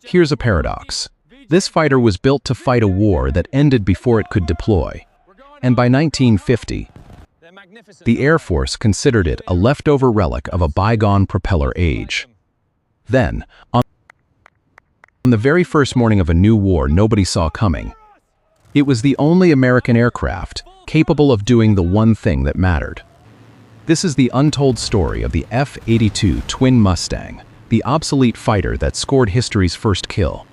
Here's a paradox. This fighter was built to fight a war that ended before it could deploy. And by 1950, the Air Force considered it a leftover relic of a bygone propeller age. Then, on the very first morning of a new war nobody saw coming, it was the only American aircraft capable of doing the one thing that mattered. This is the untold story of the F-82 twin Mustang, the obsolete fighter that scored history's first kill.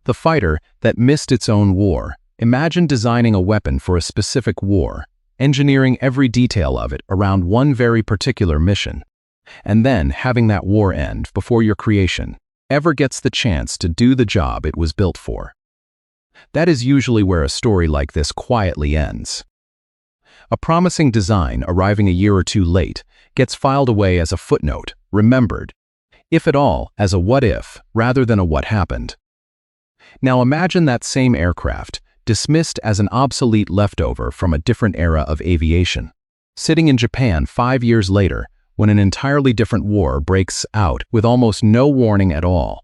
The fighter that missed its own war. Imagine designing a weapon for a specific war, engineering every detail of it around one very particular mission, and then having that war end before your creation ever gets the chance to do the job it was built for. That is usually where a story like this quietly ends. A promising design arriving a year or two late gets filed away as a footnote, remembered, if at all, as a what if rather than a what happened. Now imagine that same aircraft, dismissed as an obsolete leftover from a different era of aviation, sitting in Japan 5 years later when an entirely different war breaks out with almost no warning at all.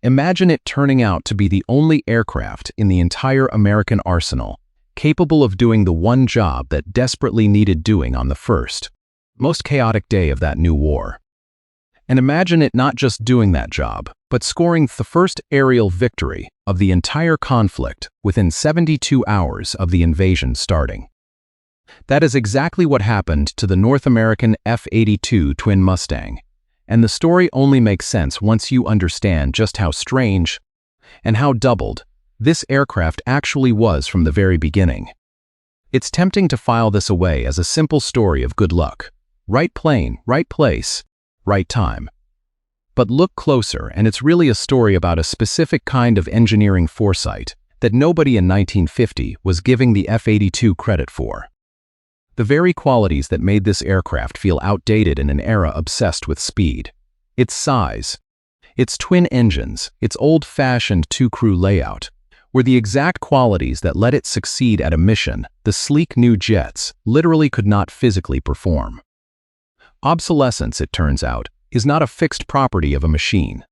Imagine it turning out to be the only aircraft in the entire American arsenal capable of doing the one job that desperately needed doing on the first, most chaotic day of that new war. And imagine it not just doing that job, but scoring the first aerial victory of the entire conflict within 72 hours of the invasion starting. That is exactly what happened to the North American F-82 twin Mustang, and the story only makes sense once you understand just how strange and how doubled this aircraft actually was from the very beginning. It's tempting to file this away as a simple story of good luck. Right plane, right place, right time. But look closer and it's really a story about a specific kind of engineering foresight that nobody in 1950 was giving the F-82 credit for. The very qualities that made this aircraft feel outdated in an era obsessed with speed. Its size, its twin engines, its old-fashioned two-crew layout, were the exact qualities that let it succeed at a mission the sleek new jets literally could not physically perform. Obsolescence, it turns out, is not a fixed property of a machine.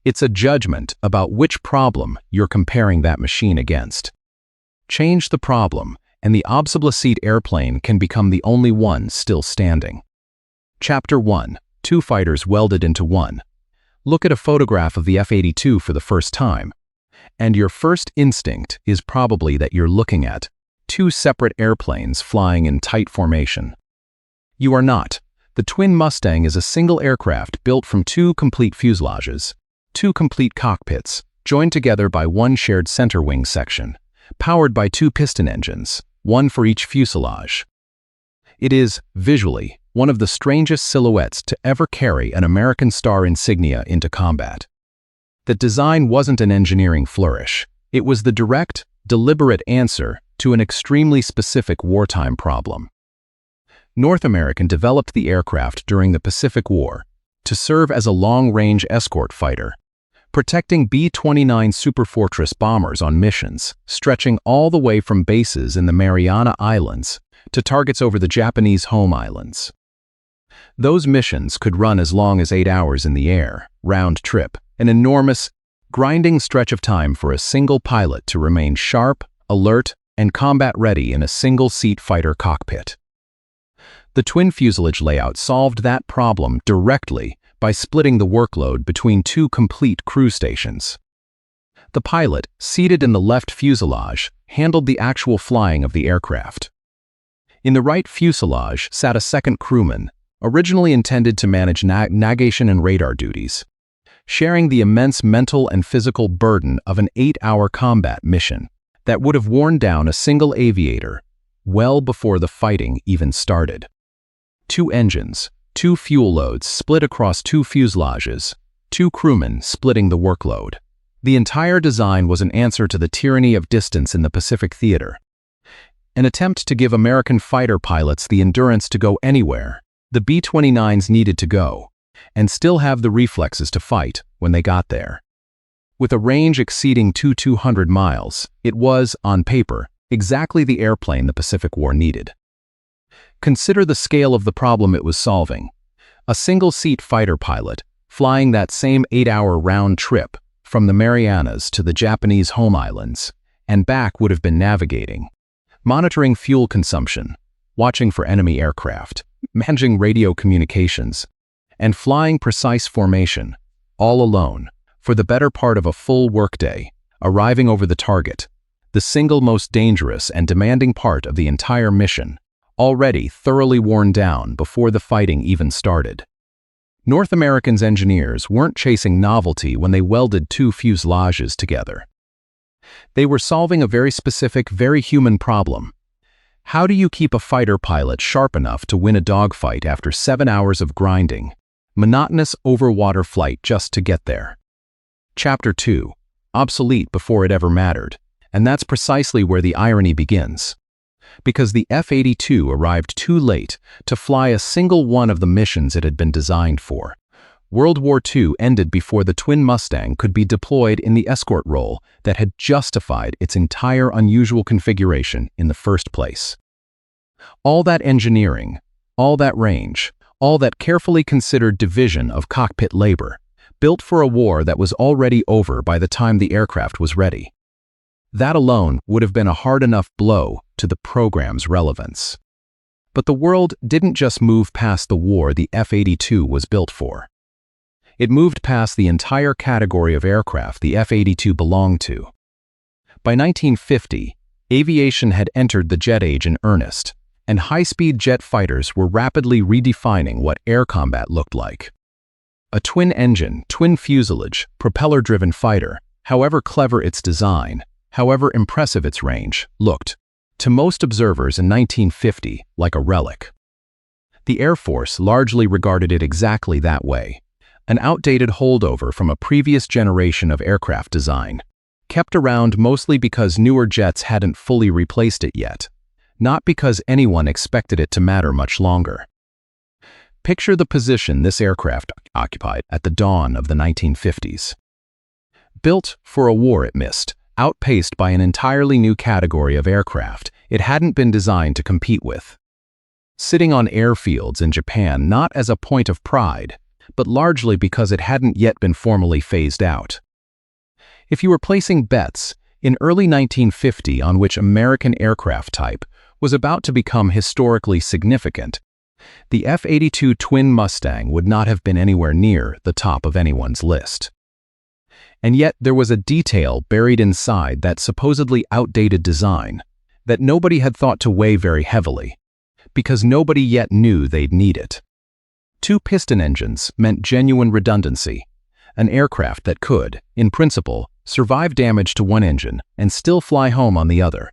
It's a judgment about which problem you're comparing that machine against. Change the problem, and the obsolete airplane can become the only one still standing. Chapter 1. Two fighters welded into one. Look at a photograph of the F-82 for the first time, and your first instinct is probably that you're looking at two separate airplanes flying in tight formation. You are not. The twin Mustang is a single aircraft built from two complete fuselages, two complete cockpits, joined together by one shared center wing section, powered by two piston engines, one for each fuselage. It is, visually, one of the strangest silhouettes to ever carry an American star insignia into combat. The design wasn't an engineering flourish. It was the direct, deliberate answer to an extremely specific wartime problem. North American developed the aircraft during the Pacific War to serve as a long-range escort fighter, protecting B-29 Superfortress bombers on missions stretching all the way from bases in the Mariana Islands to targets over the Japanese home islands. Those missions could run as long as 8 hours in the air, round trip, an enormous, grinding stretch of time for a single pilot to remain sharp, alert, and combat-ready in a single-seat fighter cockpit. The twin-fuselage layout solved that problem directly by splitting the workload between two complete crew stations. The pilot, seated in the left fuselage, handled the actual flying of the aircraft. In the right fuselage sat a second crewman, originally intended to manage navigation and radar duties, sharing the immense mental and physical burden of an 8-hour combat mission that would have worn down a single aviator well before the fighting even started. Two engines, two fuel loads split across two fuselages, two crewmen splitting the workload. The entire design was an answer to the tyranny of distance in the Pacific theater. An attempt to give American fighter pilots the endurance to go anywhere the B-29s needed to go, and still have the reflexes to fight when they got there. With a range exceeding 200 miles, it was, on paper, exactly the airplane the Pacific War needed. Consider the scale of the problem it was solving. A single-seat fighter pilot, flying that same 8-hour round trip from the Marianas to the Japanese home islands, and back would have been navigating, monitoring fuel consumption, watching for enemy aircraft, managing radio communications, and flying precise formation, all alone, for the better part of a full workday, arriving over the target, the single most dangerous and demanding part of the entire mission, already thoroughly worn down before the fighting even started. North Americans' engineers weren't chasing novelty when they welded two fuselages together. They were solving a very specific, very human problem. How do you keep a fighter pilot sharp enough to win a dogfight after 7 hours of grinding, monotonous over-water flight just to get there? Chapter 2. Obsolete before it ever mattered. And that's precisely where the irony begins. Because the F-82 arrived too late to fly a single one of the missions it had been designed for. World War II ended before the twin Mustang could be deployed in the escort role that had justified its entire unusual configuration in the first place. All that engineering, all that range, all that carefully considered division of cockpit labor, built for a war that was already over by the time the aircraft was ready. That alone would have been a hard enough blow to the program's relevance. But the world didn't just move past the war the F-82 was built for. It moved past the entire category of aircraft the F-82 belonged to. By 1950, aviation had entered the jet age in earnest, and high-speed jet fighters were rapidly redefining what air combat looked like. A twin-engine, twin-fuselage, propeller-driven fighter, however clever its design, however impressive its range, looked, to most observers in 1950, like a relic. The Air Force largely regarded it exactly that way, an outdated holdover from a previous generation of aircraft design, kept around mostly because newer jets hadn't fully replaced it yet, not because anyone expected it to matter much longer. Picture the position this aircraft occupied at the dawn of the 1950s. Built for a war it missed, outpaced by an entirely new category of aircraft it hadn't been designed to compete with. Sitting on airfields in Japan not as a point of pride, but largely because it hadn't yet been formally phased out. If you were placing bets in early 1950 on which American aircraft type was about to become historically significant, the F-82 twin Mustang would not have been anywhere near the top of anyone's list. And yet there was a detail buried inside that supposedly outdated design that nobody had thought to weigh very heavily, because nobody yet knew they'd need it. Two piston engines meant genuine redundancy, an aircraft that could, in principle, survive damage to one engine and still fly home on the other,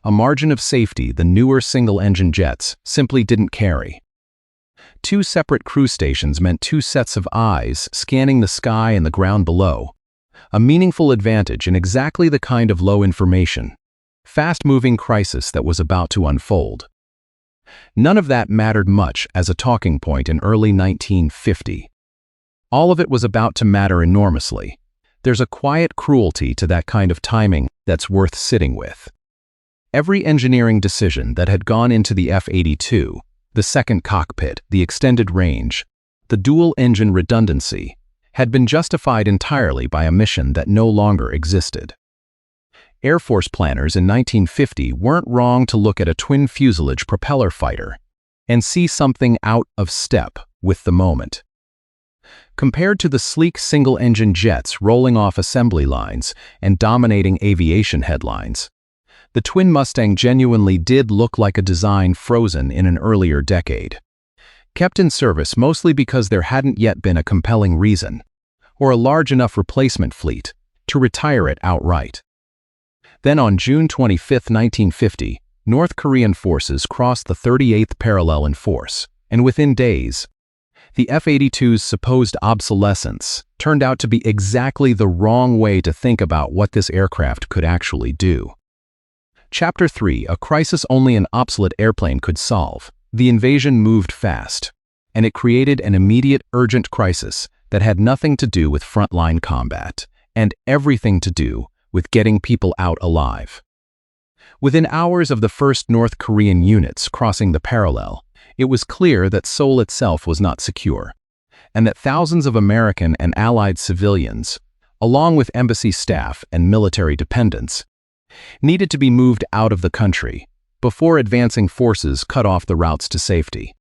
a margin of safety the newer single-engine jets simply didn't carry. Two separate crew stations meant two sets of eyes scanning the sky and the ground below, a meaningful advantage in exactly the kind of low-information, fast-moving crisis that was about to unfold. None of that mattered much as a talking point in early 1950. All of it was about to matter enormously. There's a quiet cruelty to that kind of timing that's worth sitting with. Every engineering decision that had gone into the F-82, the second cockpit, the extended range, the dual-engine redundancy, had been justified entirely by a mission that no longer existed. Air Force planners in 1950 weren't wrong to look at a twin-fuselage propeller fighter and see something out of step with the moment. Compared to the sleek single-engine jets rolling off assembly lines and dominating aviation headlines, the twin Mustang genuinely did look like a design frozen in an earlier decade, kept in service mostly because there hadn't yet been a compelling reason, or a large enough replacement fleet, to retire it outright. Then on June 25, 1950, North Korean forces crossed the 38th parallel in force, and within days, the F-82's supposed obsolescence turned out to be exactly the wrong way to think about what this aircraft could actually do. Chapter 3, a crisis only an obsolete airplane could solve. The invasion moved fast, and it created an immediate, urgent crisis that had nothing to do with frontline combat, and everything to do with getting people out alive. Within hours of the first North Korean units crossing the parallel, it was clear that Seoul itself was not secure. and that thousands of American and Allied civilians, along with embassy staff and military dependents, needed to be moved out of the country before advancing forces cut off the routes to safety.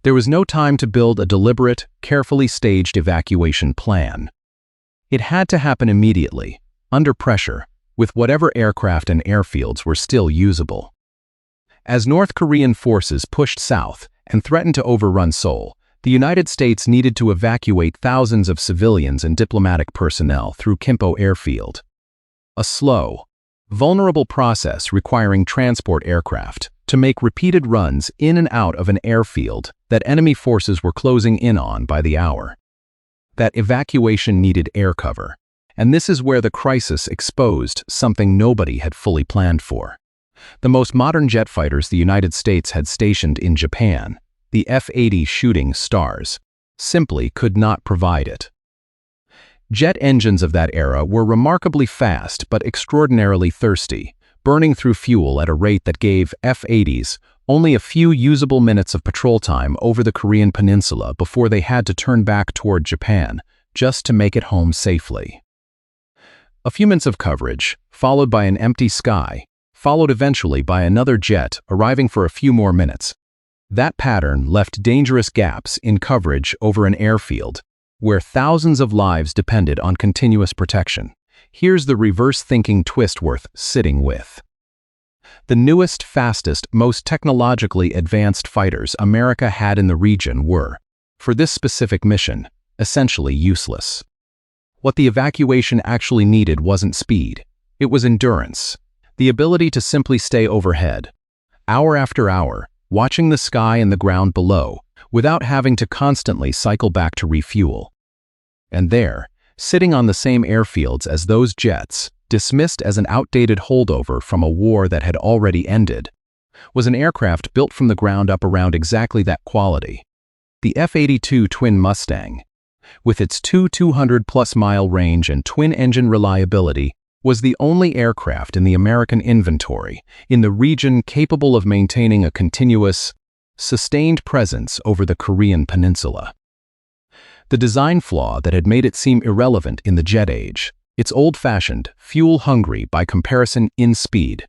There was no time to build a deliberate, carefully staged evacuation plan. It had to happen immediately, under pressure, with whatever aircraft and airfields were still usable. As North Korean forces pushed south and threatened to overrun Seoul, the United States needed to evacuate thousands of civilians and diplomatic personnel through Kimpo Airfield. A slow, vulnerable process requiring transport aircraft to make repeated runs in and out of an airfield that enemy forces were closing in on by the hour. That evacuation needed air cover, and this is where the crisis exposed something nobody had fully planned for. The most modern jet fighters the United States had stationed in Japan, the F-80 Shooting Stars, simply could not provide it. Jet engines of that era were remarkably fast but extraordinarily thirsty, burning through fuel at a rate that gave F-80s only a few usable minutes of patrol time over the Korean peninsula before they had to turn back toward Japan just to make it home safely. A few minutes of coverage, followed by an empty sky, followed eventually by another jet arriving for a few more minutes. That pattern left dangerous gaps in coverage over an airfield, where thousands of lives depended on continuous protection. Here's the reverse-thinking twist worth sitting with. The newest, fastest, most technologically advanced fighters America had in the region were, for this specific mission, essentially useless. What the evacuation actually needed wasn't speed, it was endurance, the ability to simply stay overhead, hour after hour, watching the sky and the ground below, without having to constantly cycle back to refuel. And there, sitting on the same airfields as those jets, dismissed as an outdated holdover from a war that had already ended, was an aircraft built from the ground up around exactly that quality. The F-82 twin Mustang, with its 200-plus-mile range and twin-engine reliability, was the only aircraft in the American inventory in the region capable of maintaining a continuous, sustained presence over the Korean peninsula. The design flaw that had made it seem irrelevant in the jet age, its old-fashioned, fuel-hungry by comparison in speed,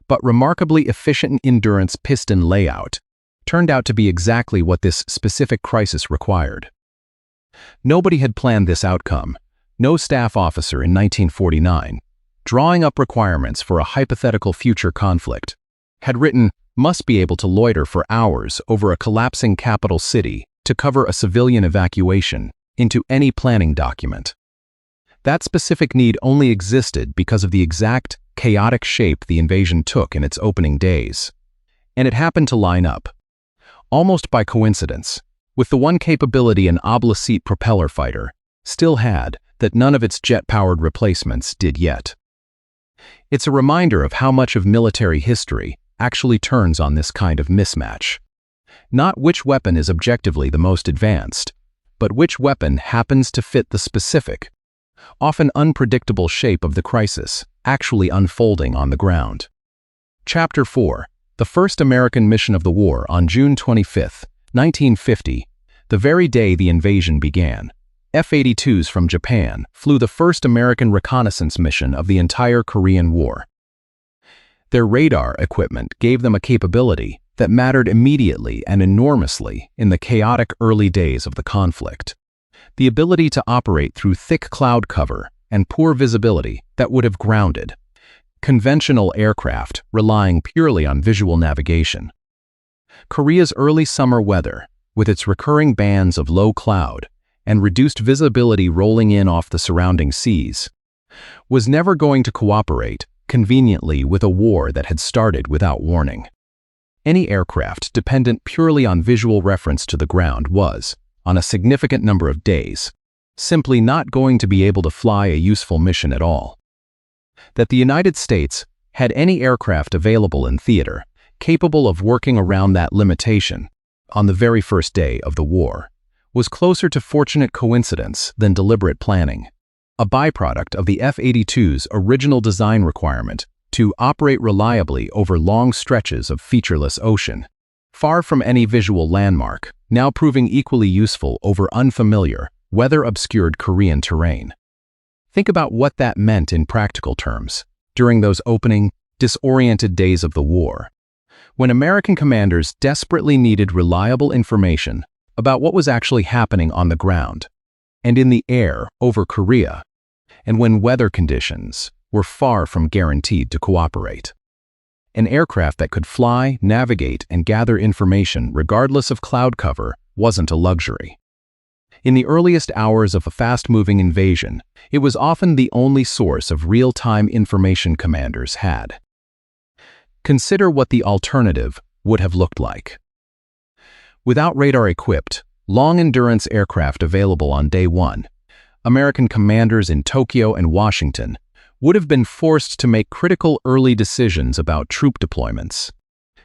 but remarkably efficient endurance piston layout, turned out to be exactly what this specific crisis required. Nobody had planned this outcome, no staff officer in 1949, drawing up requirements for a hypothetical future conflict, had written, must be able to loiter for hours over a collapsing capital city to cover a civilian evacuation into any planning document. That specific need only existed because of the exact, chaotic shape the invasion took in its opening days. And it happened to line up, almost by coincidence, with the one capability an Obsolete propeller fighter still had that none of its jet-powered replacements did yet. It's a reminder of how much of military history actually turns on this kind of mismatch. Not which weapon is objectively the most advanced, but which weapon happens to fit the specific, often unpredictable shape of the crisis actually unfolding on the ground. Chapter 4. The first American mission of the war on June 25, 1950, the very day the invasion began. F-82s from Japan flew the first American reconnaissance mission of the entire Korean War. Their radar equipment gave them a capability that mattered immediately and enormously in the chaotic early days of the conflict. The ability to operate through thick cloud cover and poor visibility that would have grounded conventional aircraft relying purely on visual navigation. Korea's early summer weather, with its recurring bands of low cloud and reduced visibility rolling in off the surrounding seas, was never going to cooperate conveniently with a war that had started without warning. Any aircraft dependent purely on visual reference to the ground was, on a significant number of days, simply not going to be able to fly a useful mission at all. That the United States had any aircraft available in theater capable of working around that limitation on the very first day of the war was closer to fortunate coincidence than deliberate planning, a byproduct of the F-82's original design requirement to operate reliably over long stretches of featureless ocean, far from any visual landmark, now proving equally useful over unfamiliar, weather-obscured Korean terrain. Think about what that meant in practical terms during those opening, disoriented days of the war, when American commanders desperately needed reliable information about what was actually happening on the ground and in the air over Korea, and when weather conditions were far from guaranteed to cooperate. An aircraft that could fly, navigate, and gather information regardless of cloud cover wasn't a luxury. In the earliest hours of a fast-moving invasion, it was often the only source of real-time information commanders had. Consider what the alternative would have looked like. Without radar-equipped, long-endurance aircraft available on day one, American commanders in Tokyo and Washington would have been forced to make critical early decisions about troop deployments,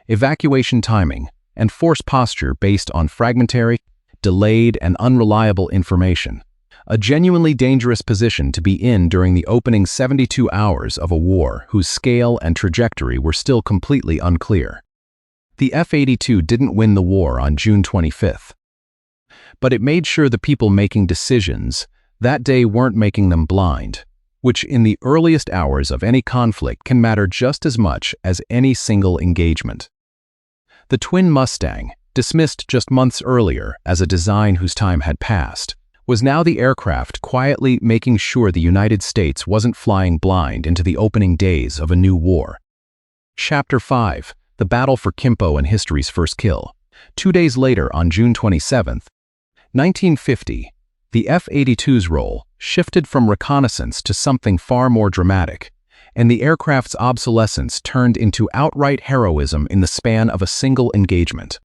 evacuation timing, and force posture based on fragmentary, delayed, and unreliable information, a genuinely dangerous position to be in during the opening 72 hours of a war whose scale and trajectory were still completely unclear. The F-82 didn't win the war on June 25th, but it made sure the people making decisions that day weren't making them blind, which in the earliest hours of any conflict can matter just as much as any single engagement. The twin Mustang, dismissed just months earlier as a design whose time had passed, was now the aircraft quietly making sure the United States wasn't flying blind into the opening days of a new war. Chapter 5. The Battle for Kimpo and History's First Kill. 2 days later, on June 27, 1950, the F-82's role shifted from reconnaissance to something far more dramatic, and the aircraft's obsolescence turned into outright heroism in the span of a single engagement.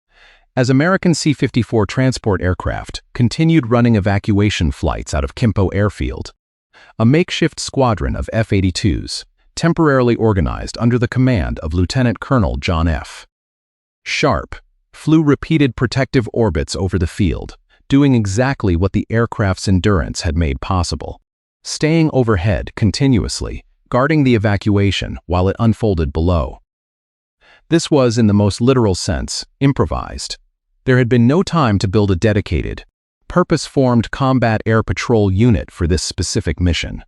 As American C-54 transport aircraft continued running evacuation flights out of Kimpo Airfield, a makeshift squadron of F-82s, temporarily organized under the command of Lieutenant Colonel John F. Sharp, flew repeated protective orbits over the field, doing exactly what the aircraft's endurance had made possible, staying overhead continuously, guarding the evacuation while it unfolded below. This was, in the most literal sense, improvised. There had been no time to build a dedicated, purpose-formed combat air patrol unit for this specific mission.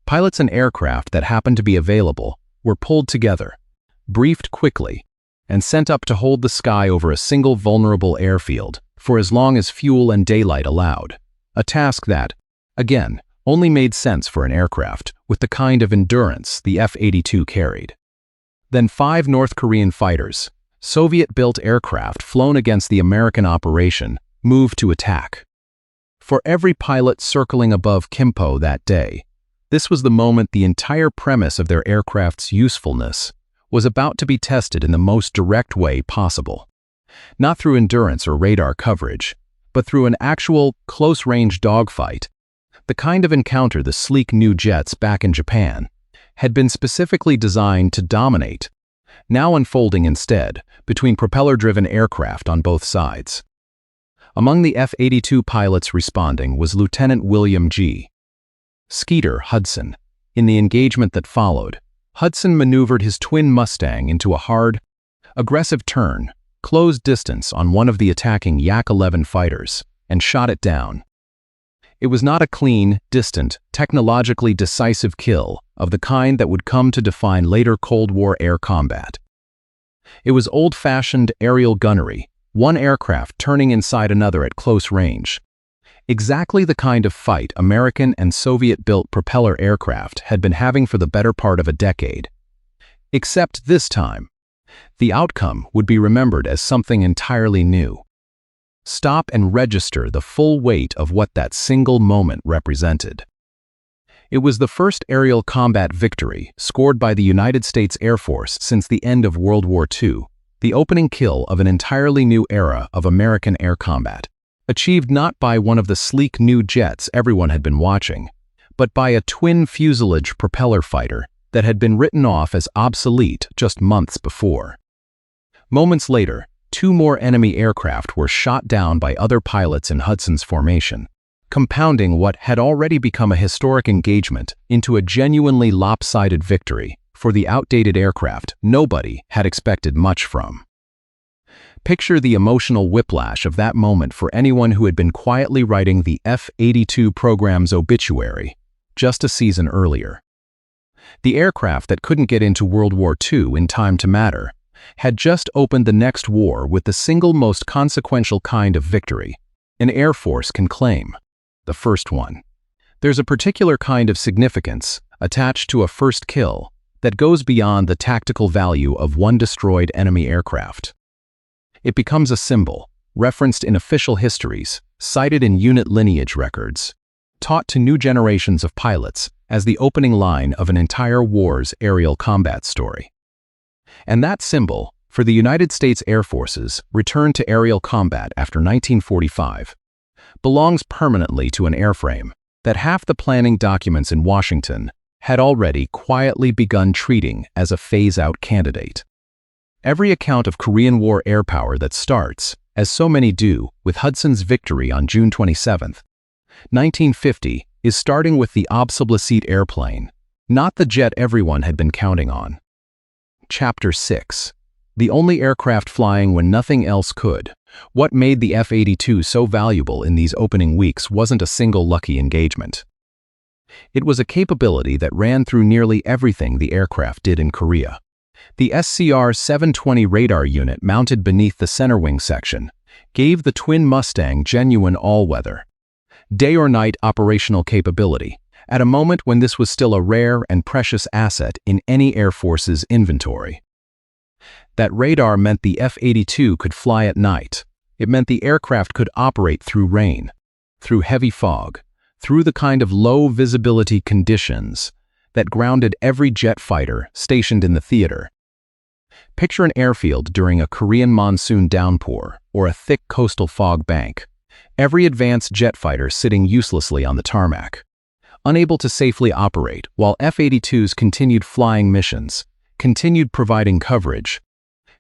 Pilots and aircraft that happened to be available were pulled together, briefed quickly, and sent up to hold the sky over a single vulnerable airfield for as long as fuel and daylight allowed, a task that, again, only made sense for an aircraft with the kind of endurance the F-82 carried. Then 5 North Korean fighters, Soviet-built aircraft flown against the American operation, moved to attack. For every pilot circling above Kimpo that day, this was the moment the entire premise of their aircraft's usefulness was about to be tested in the most direct way possible. Not through endurance or radar coverage, but through an actual, close-range dogfight, the kind of encounter the sleek new jets back in Japan had been specifically designed to dominate, now unfolding instead between propeller-driven aircraft on both sides. Among the F-82 pilots responding was Lieutenant William G. Skeeter Hudson. In the engagement that followed, Hudson maneuvered his twin Mustang into a hard, aggressive turn, closed distance on one of the attacking Yak-11 fighters, and shot it down. It was not a clean, distant, technologically decisive kill of the kind that would come to define later Cold War air combat. It was old-fashioned aerial gunnery, one aircraft turning inside another at close range. Exactly the kind of fight American and Soviet-built propeller aircraft had been having for the better part of a decade. Except this time, the outcome would be remembered as something entirely new. Stop and register the full weight of what that single moment represented. It was the first aerial combat victory scored by the United States Air Force since the end of World War II, the opening kill of an entirely new era of American air combat, achieved not by one of the sleek new jets everyone had been watching, but by a twin-fuselage propeller fighter that had been written off as obsolete just months before. Moments later, 2 more enemy aircraft were shot down by other pilots in Hudson's formation, compounding what had already become a historic engagement into a genuinely lopsided victory for the outdated aircraft nobody had expected much from. Picture the emotional whiplash of that moment for anyone who had been quietly writing the F-82 program's obituary just a season earlier. The aircraft that couldn't get into World War II in time to matter had just opened the next war with the single most consequential kind of victory an Air Force can claim, the first one. There's a particular kind of significance attached to a first kill that goes beyond the tactical value of one destroyed enemy aircraft. It becomes a symbol, referenced in official histories, cited in unit lineage records, taught to new generations of pilots as the opening line of an entire war's aerial combat story. And that symbol, for the United States Air Force's return to aerial combat after 1945, belongs permanently to an airframe that half the planning documents in Washington had already quietly begun treating as a phase-out candidate. Every account of Korean War air power that starts, as so many do, with Hudson's victory on June 27, 1950, is starting with the Obsolete airplane, not the jet everyone had been counting on. Chapter 6. The only aircraft flying when nothing else could. What made the F-82 so valuable in these opening weeks wasn't a single lucky engagement. It was a capability that ran through nearly everything the aircraft did in Korea. The SCR-720 radar unit mounted beneath the center wing section gave the twin Mustang genuine all-weather, day or night operational capability, at a moment when this was still a rare and precious asset in any Air Force's inventory. That radar meant the F-82 could fly at night. It meant the aircraft could operate through rain, through heavy fog, through the kind of low-visibility conditions that grounded every jet fighter stationed in the theater. Picture an airfield during a Korean monsoon downpour or a thick coastal fog bank. Every advanced jet fighter sitting uselessly on the tarmac, unable to safely operate, while F-82s continued flying missions, continued providing coverage,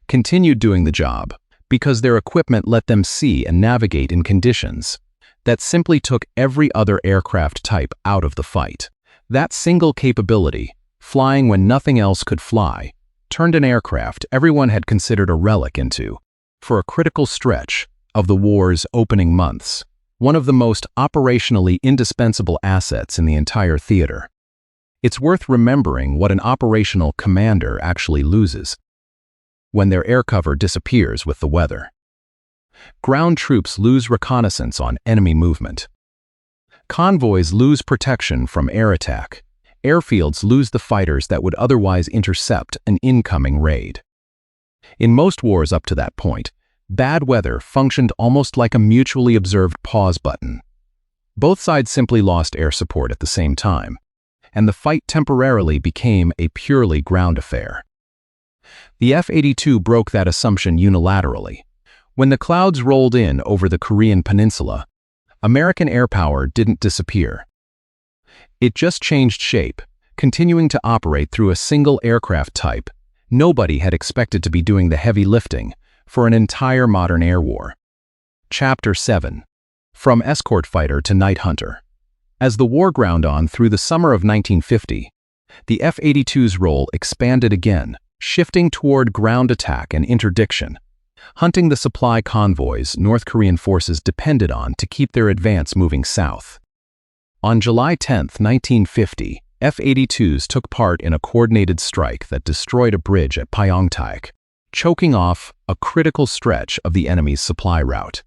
continued doing the job, because their equipment let them see and navigate in conditions that simply took every other aircraft type out of the fight. That single capability, flying when nothing else could fly, turned an aircraft everyone had considered a relic into, for a critical stretch of the war's opening months, one of the most operationally indispensable assets in the entire theater. It's worth remembering what an operational commander actually loses when their air cover disappears with the weather. Ground troops lose reconnaissance on enemy movement. Convoys lose protection from air attack. Airfields lose the fighters that would otherwise intercept an incoming raid. In most wars up to that point, bad weather functioned almost like a mutually observed pause button. Both sides simply lost air support at the same time, and the fight temporarily became a purely ground affair. The F-82 broke that assumption unilaterally. When the clouds rolled in over the Korean peninsula, American air power didn't disappear. It just changed shape, continuing to operate through a single aircraft type. Nobody had expected to be doing the heavy lifting for an entire modern air war. Chapter 7. From escort fighter to night hunter. As the war ground on through the summer of 1950, the F-82's role expanded again, shifting toward ground attack and interdiction, hunting the supply convoys North Korean forces depended on to keep their advance moving south. On July 10, 1950, F-82s took part in a coordinated strike that destroyed a bridge at Pyeongtaek, choking off a critical stretch of the enemy's supply route.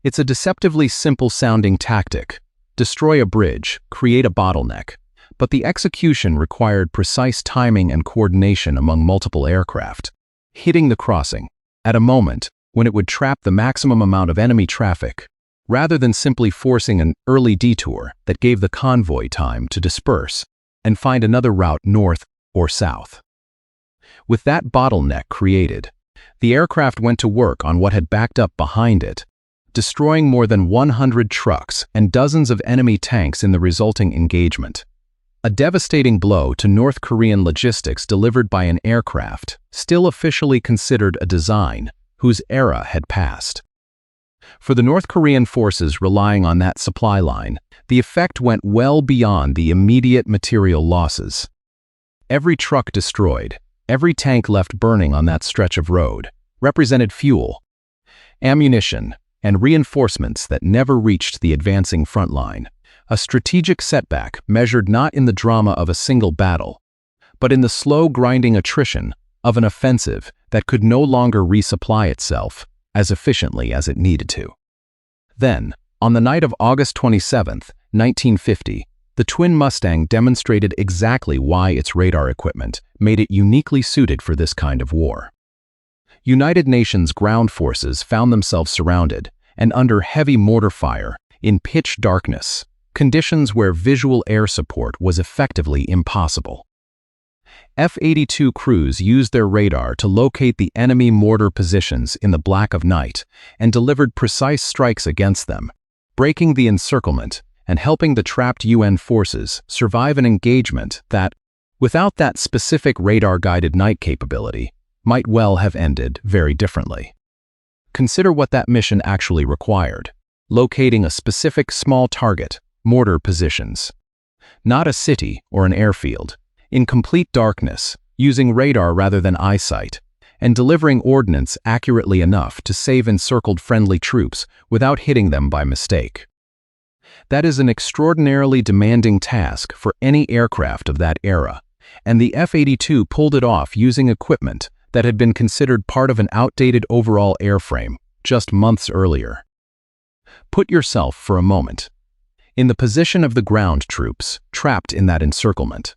It's a deceptively simple-sounding tactic: destroy a bridge, create a bottleneck, but the execution required precise timing and coordination among multiple aircraft, hitting the crossing at a moment when it would trap the maximum amount of enemy traffic, rather than simply forcing an early detour that gave the convoy time to disperse and find another route north or south. With that bottleneck created, the aircraft went to work on what had backed up behind it, destroying more than 100 trucks and dozens of enemy tanks in the resulting engagement. A devastating blow to North Korean logistics delivered by an aircraft still officially considered a design whose era had passed. For the North Korean forces relying on that supply line, the effect went well beyond the immediate material losses. Every truck destroyed, every tank left burning on that stretch of road, represented fuel, ammunition, and reinforcements that never reached the advancing front line, a strategic setback measured not in the drama of a single battle, but in the slow grinding attrition of an offensive that could no longer resupply itself as efficiently as it needed to. Then, on the night of August 27, 1950, the twin Mustang demonstrated exactly why its radar equipment made it uniquely suited for this kind of war. United Nations ground forces found themselves surrounded and under heavy mortar fire in pitch darkness, conditions where visual air support was effectively impossible. F-82 crews used their radar to locate the enemy mortar positions in the black of night and delivered precise strikes against them, breaking the encirclement and helping the trapped UN forces survive an engagement that, without that specific radar-guided night capability, might well have ended very differently. Consider what that mission actually required: locating a specific small target, mortar positions. Not a city or an airfield, in complete darkness, using radar rather than eyesight, and delivering ordnance accurately enough to save encircled friendly troops without hitting them by mistake. That is an extraordinarily demanding task for any aircraft of that era, and the F-82 pulled it off using equipment that had been considered part of an outdated overall airframe just months earlier. Put yourself for a moment in the position of the ground troops trapped in that encirclement.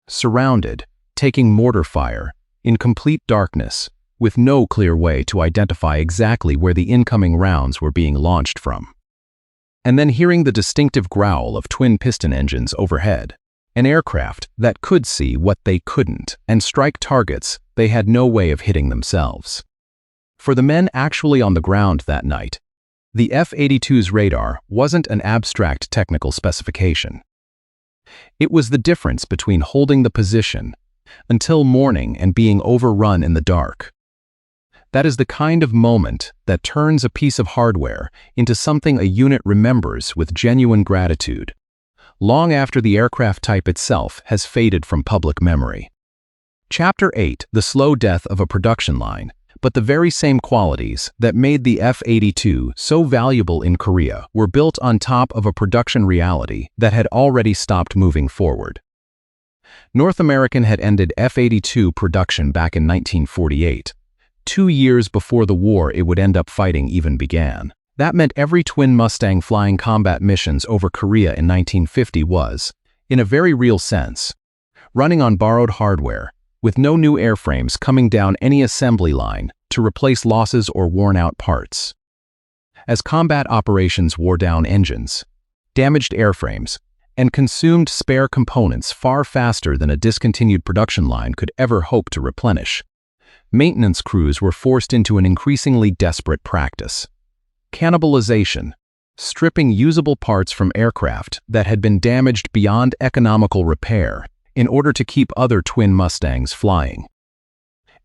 Surrounded, taking mortar fire, in complete darkness, with no clear way to identify exactly where the incoming rounds were being launched from. And then hearing the distinctive growl of twin-piston engines overhead, an aircraft that could see what they couldn't and strike targets they had no way of hitting themselves. For the men actually on the ground that night, the F-82's radar wasn't an abstract technical specification. It was the difference between holding the position until morning and being overrun in the dark. That is the kind of moment that turns a piece of hardware into something a unit remembers with genuine gratitude, long after the aircraft type itself has faded from public memory. Chapter 8, The Slow Death of a Production Line, but the very same qualities that made the F-82 so valuable in Korea were built on top of a production reality that had already stopped moving forward. North American had ended F-82 production back in 1948. 2 years before the war it would end up fighting even began. That meant every twin Mustang flying combat missions over Korea in 1950 was, in a very real sense, running on borrowed hardware, with no new airframes coming down any assembly line to replace losses or worn-out parts. As combat operations wore down engines, damaged airframes, and consumed spare components far faster than a discontinued production line could ever hope to replenish, maintenance crews were forced into an increasingly desperate practice: cannibalization, stripping usable parts from aircraft that had been damaged beyond economical repair in order to keep other twin Mustangs flying.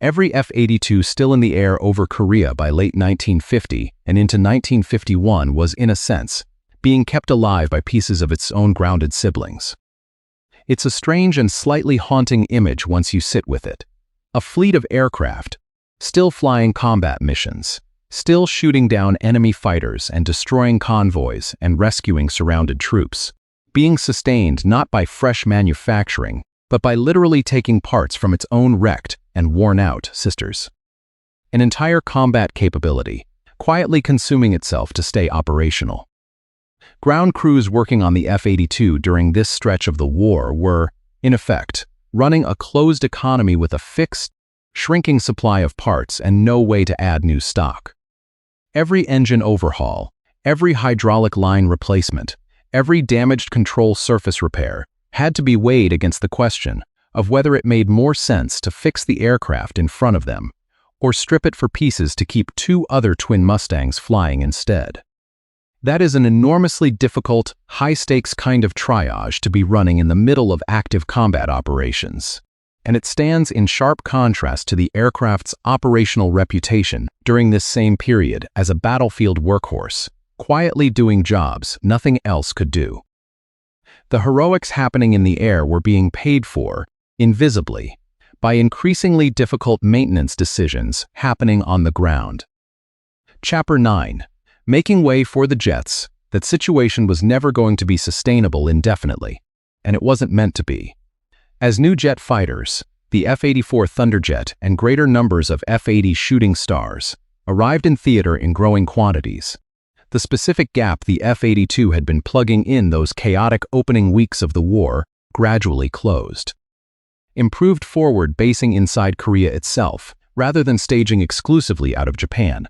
Every F-82 still in the air over Korea by late 1950 and into 1951 was, in a sense, being kept alive by pieces of its own grounded siblings. It's a strange and slightly haunting image once you sit with it. A fleet of aircraft, still flying combat missions, still shooting down enemy fighters and destroying convoys and rescuing surrounded troops, being sustained not by fresh manufacturing, but by literally taking parts from its own wrecked and worn-out sisters. An entire combat capability, quietly consuming itself to stay operational. Ground crews working on the F-82 during this stretch of the war were, in effect, running a closed economy with a fixed, shrinking supply of parts and no way to add new stock. Every engine overhaul, every hydraulic line replacement, every damaged control surface repair had to be weighed against the question of whether it made more sense to fix the aircraft in front of them or strip it for pieces to keep 2 other twin Mustangs flying instead. That is an enormously difficult, high-stakes kind of triage to be running in the middle of active combat operations, and it stands in sharp contrast to the aircraft's operational reputation during this same period as a battlefield workhorse, quietly doing jobs nothing else could do. The heroics happening in the air were being paid for, invisibly, by increasingly difficult maintenance decisions happening on the ground. Chapter 9. Making way for the jets. That situation was never going to be sustainable indefinitely, and it wasn't meant to be. As new jet fighters, the F-84 Thunderjet and greater numbers of F-80 Shooting Stars arrived in theater in growing quantities, the specific gap the F-82 had been plugging in those chaotic opening weeks of the war gradually closed. Improved forward basing inside Korea itself, rather than staging exclusively out of Japan,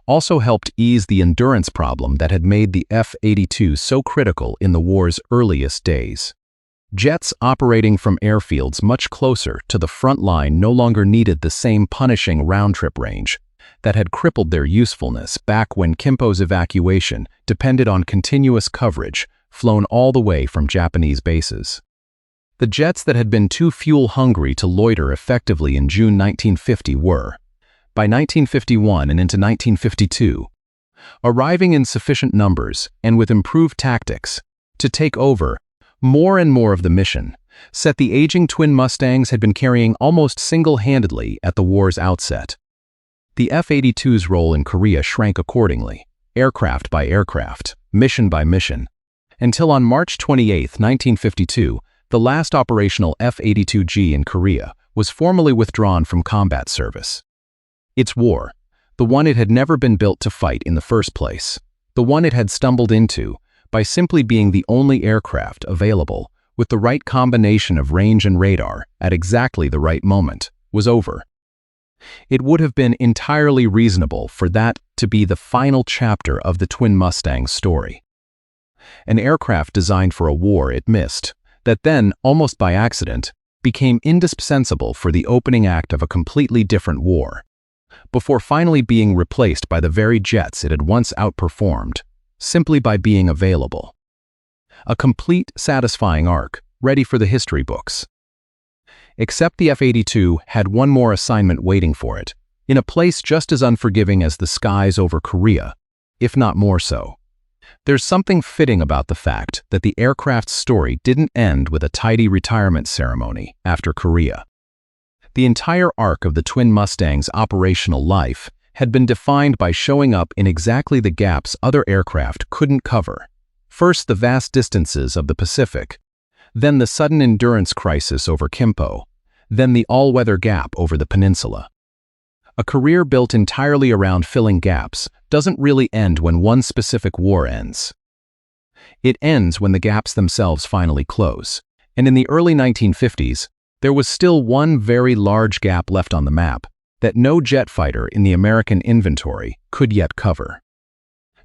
also helped ease the endurance problem that had made the F-82 so critical in the war's earliest days. Jets operating from airfields much closer to the front line no longer needed the same punishing round-trip range that had crippled their usefulness back when Kimpo's evacuation depended on continuous coverage flown all the way from Japanese bases. The jets that had been too fuel-hungry to loiter effectively in June 1950 were, by 1951 and into 1952, arriving in sufficient numbers and with improved tactics to take over more and more of the mission set the aging twin Mustangs had been carrying almost single-handedly at the war's outset. The F-82's role in Korea shrank accordingly, aircraft by aircraft, mission by mission, until on March 28, 1952, the last operational F-82G in Korea was formally withdrawn from combat service. Its war, the one it had never been built to fight in the first place, the one it had stumbled into by simply being the only aircraft available with the right combination of range and radar at exactly the right moment, was over. It would have been entirely reasonable for that to be the final chapter of the twin Mustang story. An aircraft designed for a war it missed, that then, almost by accident, became indispensable for the opening act of a completely different war, before finally being replaced by the very jets it had once outperformed, simply by being available. A complete, satisfying arc, ready for the history books. Except the F-82 had one more assignment waiting for it, in a place just as unforgiving as the skies over Korea, if not more so. There's something fitting about the fact that the aircraft's story didn't end with a tidy retirement ceremony after Korea. The entire arc of the twin Mustang's operational life had been defined by showing up in exactly the gaps other aircraft couldn't cover. First, the vast distances of the Pacific, then the sudden endurance crisis over Kimpo, then the all-weather gap over the peninsula. A career built entirely around filling gaps doesn't really end when one specific war ends. It ends when the gaps themselves finally close, and in the early 1950s, there was still one very large gap left on the map that no jet fighter in the American inventory could yet cover.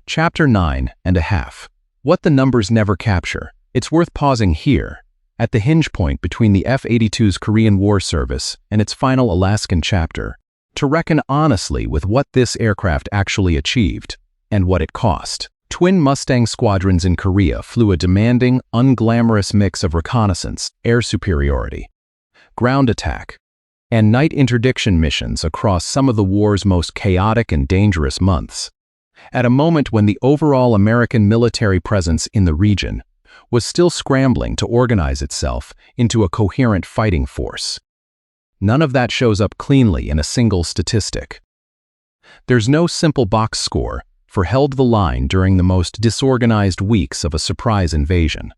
Chapter 9.5. What the numbers never capture. It's worth pausing here, at the hinge point between the F-82's Korean War service and its final Alaskan chapter, to reckon honestly with what this aircraft actually achieved and what it cost. Twin Mustang squadrons in Korea flew a demanding, unglamorous mix of reconnaissance, air superiority, ground attack, and night interdiction missions across some of the war's most chaotic and dangerous months, at a moment when the overall American military presence in the region was still scrambling to organize itself into a coherent fighting force. None of that shows up cleanly in a single statistic. There's no simple box score for held the line during the most disorganized weeks of a surprise invasion.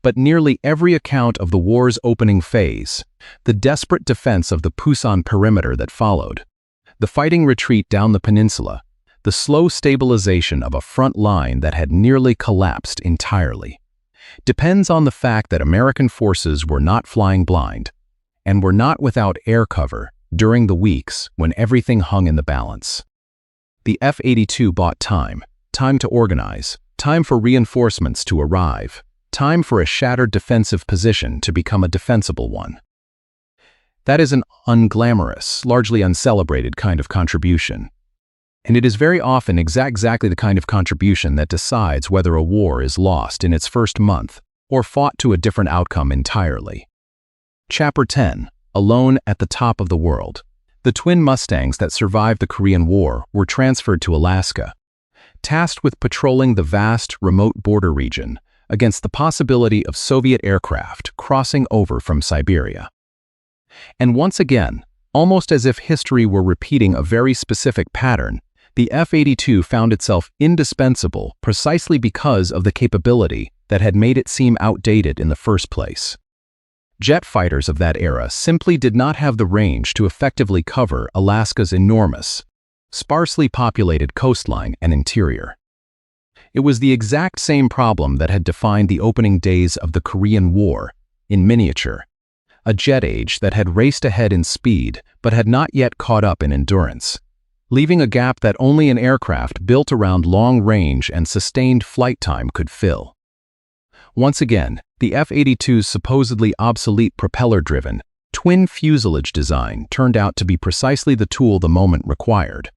But nearly every account of the war's opening phase, the desperate defense of the Pusan perimeter that followed, the fighting retreat down the peninsula, the slow stabilization of a front line that had nearly collapsed entirely, depends on the fact that American forces were not flying blind and were not without air cover during the weeks when everything hung in the balance. The F-82 bought time to organize, time for reinforcements to arrive, time for a shattered defensive position to become a defensible one. That is an unglamorous, largely uncelebrated kind of contribution. And it is very often exactly the kind of contribution that decides whether a war is lost in its first month or fought to a different outcome entirely. Chapter 10. Alone at the top of the world. The twin Mustangs that survived the Korean War were transferred to Alaska, tasked with patrolling the vast, remote border region against the possibility of Soviet aircraft crossing over from Siberia. And once again, almost as if history were repeating a very specific pattern, the F-82 found itself indispensable precisely because of the capability that had made it seem outdated in the first place. Jet fighters of that era simply did not have the range to effectively cover Alaska's enormous, sparsely populated coastline and interior. It was the exact same problem that had defined the opening days of the Korean War, in miniature. A jet age that had raced ahead in speed but had not yet caught up in endurance, leaving a gap that only an aircraft built around long range and sustained flight time could fill. Once again, the F-82's supposedly obsolete propeller-driven, twin-fuselage design turned out to be precisely the tool the moment required,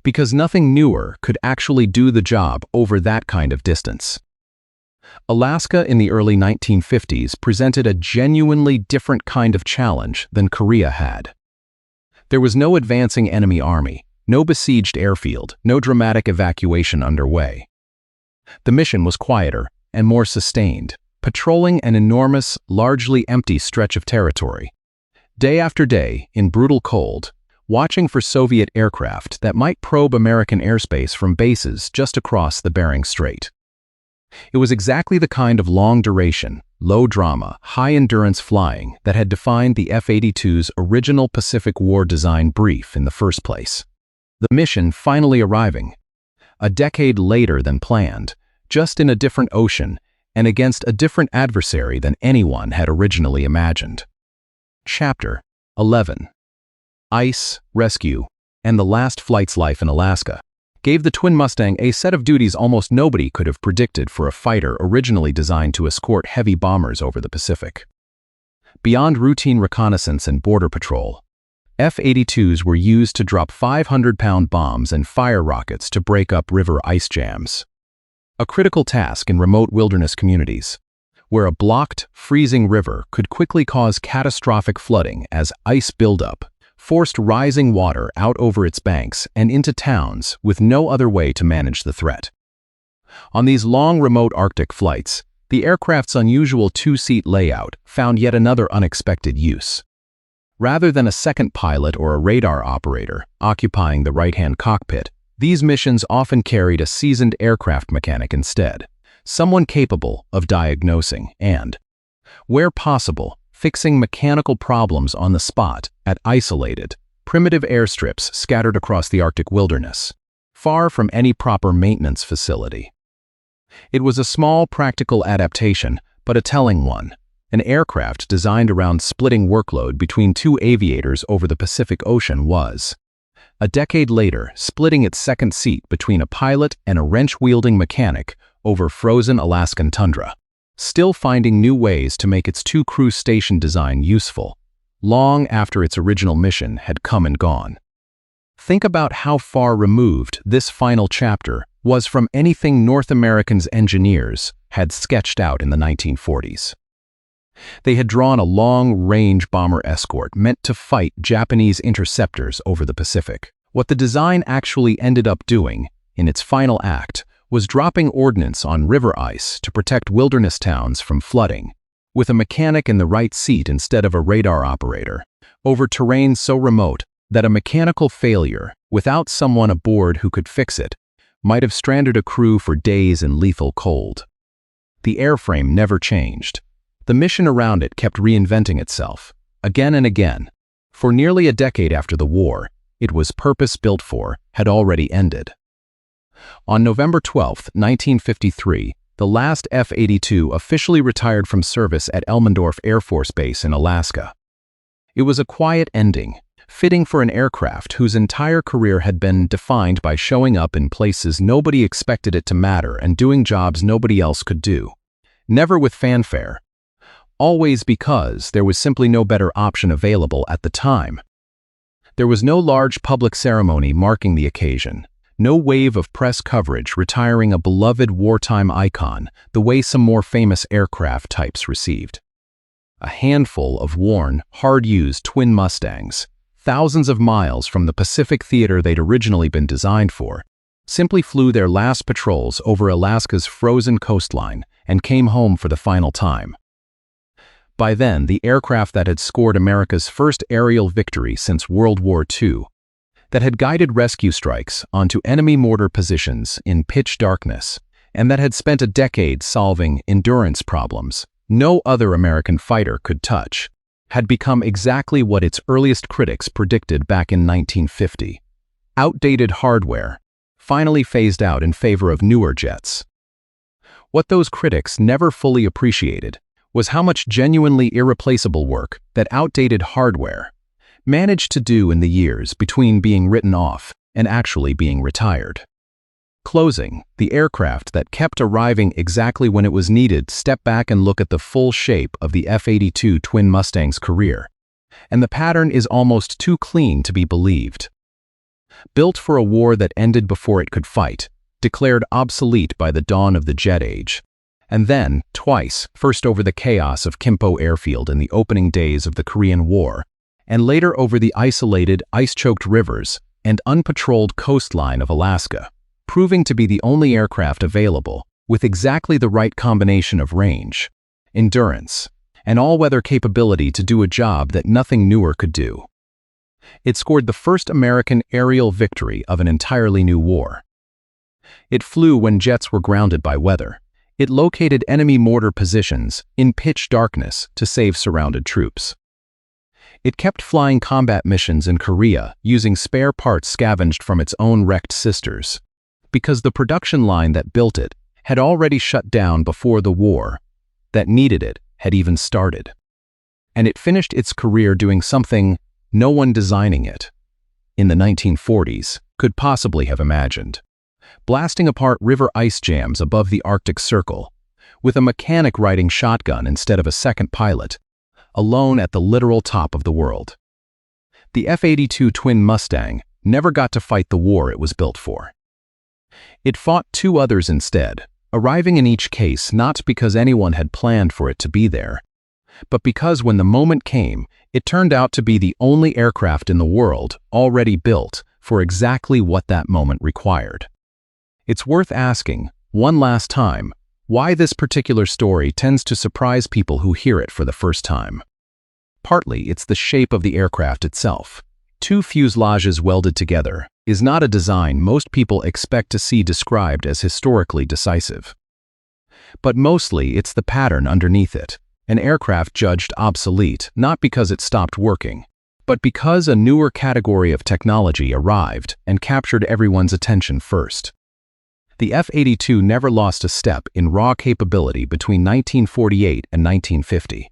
because nothing newer could actually do the job over that kind of distance. Alaska in the early 1950s presented a genuinely different kind of challenge than Korea had. There was no advancing enemy army, no besieged airfield, no dramatic evacuation underway. The mission was quieter and more sustained, patrolling an enormous, largely empty stretch of territory. Day after day, in brutal cold, watching for Soviet aircraft that might probe American airspace from bases just across the Bering Strait. It was exactly the kind of long-duration, low-drama, high-endurance flying that had defined the F-82's original Pacific War design brief in the first place. The mission finally arriving, a decade later than planned, just in a different ocean and against a different adversary than anyone had originally imagined. Chapter 11. Ice, Rescue, and the Last Flight's Life in Alaska gave the twin Mustang a set of duties almost nobody could have predicted for a fighter originally designed to escort heavy bombers over the Pacific. Beyond routine reconnaissance and border patrol, F-82s were used to drop 500-pound bombs and fire rockets to break up river ice jams. A critical task in remote wilderness communities, where a blocked, freezing river could quickly cause catastrophic flooding as ice buildup forced rising water out over its banks and into towns with no other way to manage the threat. On these long remote Arctic flights, the aircraft's unusual two-seat layout found yet another unexpected use. Rather than a second pilot or a radar operator occupying the right-hand cockpit, these missions often carried a seasoned aircraft mechanic instead, someone capable of diagnosing and, where possible, fixing mechanical problems on the spot at isolated, primitive airstrips scattered across the Arctic wilderness, far from any proper maintenance facility. It was a small practical adaptation, but a telling one. An aircraft designed around splitting workload between two aviators over the Pacific Ocean was, a decade later, splitting its second seat between a pilot and a wrench-wielding mechanic over frozen Alaskan tundra, still finding new ways to make its two-crew station design useful, long after its original mission had come and gone. Think about how far removed this final chapter was from anything North America's engineers had sketched out in the 1940s. They had drawn a long-range bomber escort meant to fight Japanese interceptors over the Pacific. What the design actually ended up doing, in its final act, was dropping ordnance on river ice to protect wilderness towns from flooding, with a mechanic in the right seat instead of a radar operator, over terrain so remote that a mechanical failure, without someone aboard who could fix it, might have stranded a crew for days in lethal cold. The airframe never changed. The mission around it kept reinventing itself, again and again. For nearly a decade after the war, it was purpose-built for had already ended. On November 12, 1953, the last F-82 officially retired from service at Elmendorf Air Force Base in Alaska. It was a quiet ending, fitting for an aircraft whose entire career had been defined by showing up in places nobody expected it to matter and doing jobs nobody else could do. Never with fanfare. Always because there was simply no better option available at the time. There was no large public ceremony marking the occasion, no wave of press coverage retiring a beloved wartime icon the way some more famous aircraft types received. A handful of worn, hard-used twin Mustangs, thousands of miles from the Pacific theater they'd originally been designed for, simply flew their last patrols over Alaska's frozen coastline and came home for the final time. By then, the aircraft that had scored America's first aerial victory since World War II, that had guided rescue strikes onto enemy mortar positions in pitch darkness, and that had spent a decade solving endurance problems no other American fighter could touch, had become exactly what its earliest critics predicted back in 1950. Outdated hardware, finally phased out in favor of newer jets. What those critics never fully appreciated was how much genuinely irreplaceable work that outdated hardware managed to do in the years between being written off and actually being retired. Closing, the aircraft that kept arriving exactly when it was needed step back and look at the full shape of the F-82 twin Mustang's career, and the pattern is almost too clean to be believed. Built for a war that ended before it could fight, declared obsolete by the dawn of the jet age, and then, twice, first over the chaos of Kimpo Airfield in the opening days of the Korean War, and later over the isolated, ice-choked rivers and unpatrolled coastline of Alaska, proving to be the only aircraft available with exactly the right combination of range, endurance, and all-weather capability to do a job that nothing newer could do. It scored the first American aerial victory of an entirely new war. It flew when jets were grounded by weather. It located enemy mortar positions in pitch darkness to save surrounded troops. It kept flying combat missions in Korea using spare parts scavenged from its own wrecked sisters, because the production line that built it had already shut down before the war that needed it had even started. And it finished its career doing something no one designing it in the 1940s could possibly have imagined: blasting apart river ice jams above the Arctic Circle, with a mechanic riding shotgun instead of a second pilot, alone at the literal top of the world. The F-82 twin Mustang never got to fight the war it was built for. It fought two others instead, arriving in each case not because anyone had planned for it to be there, but because when the moment came, it turned out to be the only aircraft in the world already built for exactly what that moment required. It's worth asking, one last time, why this particular story tends to surprise people who hear it for the first time. Partly, it's the shape of the aircraft itself. Two fuselages welded together is not a design most people expect to see described as historically decisive. But mostly it's the pattern underneath it, an aircraft judged obsolete not because it stopped working, but because a newer category of technology arrived and captured everyone's attention first. The F-82 never lost a step in raw capability between 1948 and 1950.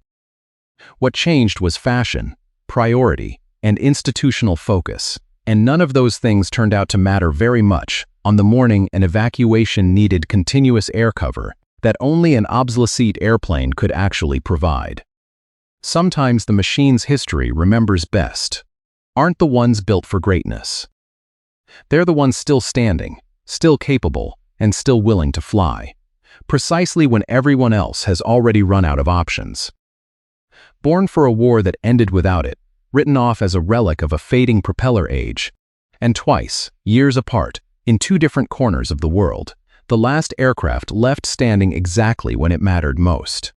What changed was fashion, priority, and institutional focus, and none of those things turned out to matter very much on the morning an evacuation needed continuous air cover that only an obsolete airplane could actually provide. Sometimes the machine's history remembers best aren't the ones built for greatness. They're the ones still standing, still capable, and still willing to fly, precisely when everyone else has already run out of options. Born for a war that ended without it, written off as a relic of a fading propeller age, and twice, years apart, in two different corners of the world, the last aircraft left standing exactly when it mattered most.